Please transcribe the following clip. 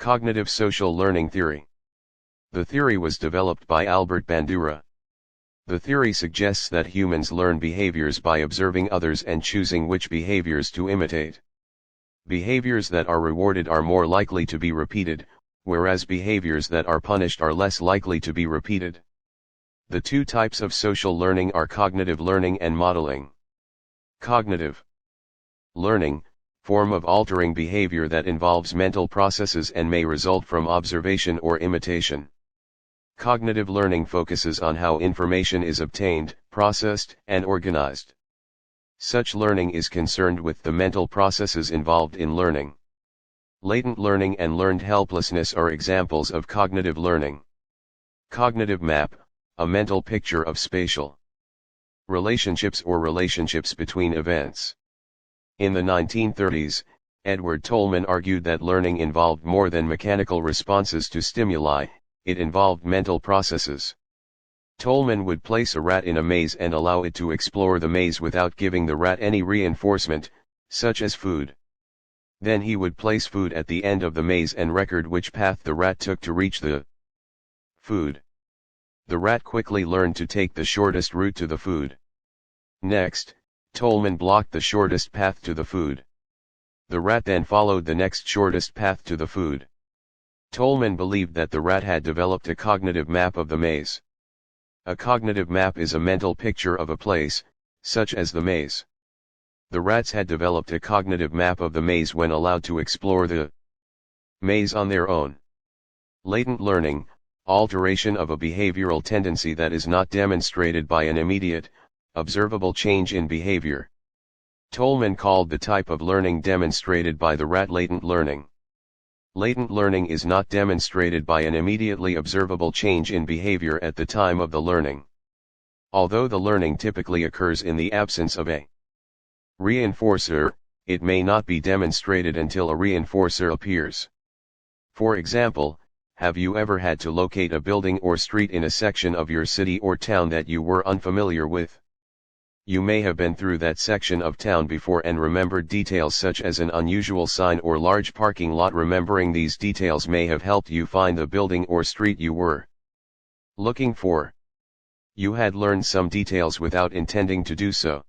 Cognitive social learning theory. The theory was developed by Albert Bandura. The theory suggests that humans learn behaviors by observing others and choosing which behaviors to imitate. Behaviors that are rewarded are more likely to be repeated, whereas behaviors that are punished are less likely to be repeated. The two types of social learning are cognitive learning and modeling. Cognitive learning, form of altering behavior that involves mental processes and may result from observation or imitation. Cognitive learning focuses on how information is obtained, processed, and organized. Such learning is concerned with the mental processes involved in learning. Latent learning and learned helplessness are examples of cognitive learning. Cognitive map, a mental picture of spatial relationships or relationships between events. In the 1930s, Edward Tolman argued that learning involved more than mechanical responses to stimuli, it involved mental processes. Tolman would place a rat in a maze and allow it to explore the maze without giving the rat any reinforcement, such as food. Then he would place food at the end of the maze and record which path the rat took to reach the food. The rat quickly learned to take the shortest route to the food. Next, Tolman blocked the shortest path to the food. The rat then followed the next shortest path to the food. Tolman believed that the rat had developed a cognitive map of the maze. A cognitive map is a mental picture of a place, such as the maze. The rats had developed a cognitive map of the maze when allowed to explore the maze on their own. Latent learning, alteration of a behavioral tendency that is not demonstrated by an immediate, observable change in behavior. Tolman called the type of learning demonstrated by the rat latent learning. Latent learning is not demonstrated by an immediately observable change in behavior at the time of the learning. Although the learning typically occurs in the absence of a reinforcer, it may not be demonstrated until a reinforcer appears. For example, have you ever had to locate a building or street in a section of your city or town that you were unfamiliar with? You may have been through that section of town before and remembered details such as an unusual sign or large parking lot. Remembering these details may have helped you find the building or street you were looking for. You had learned some details without intending to do so.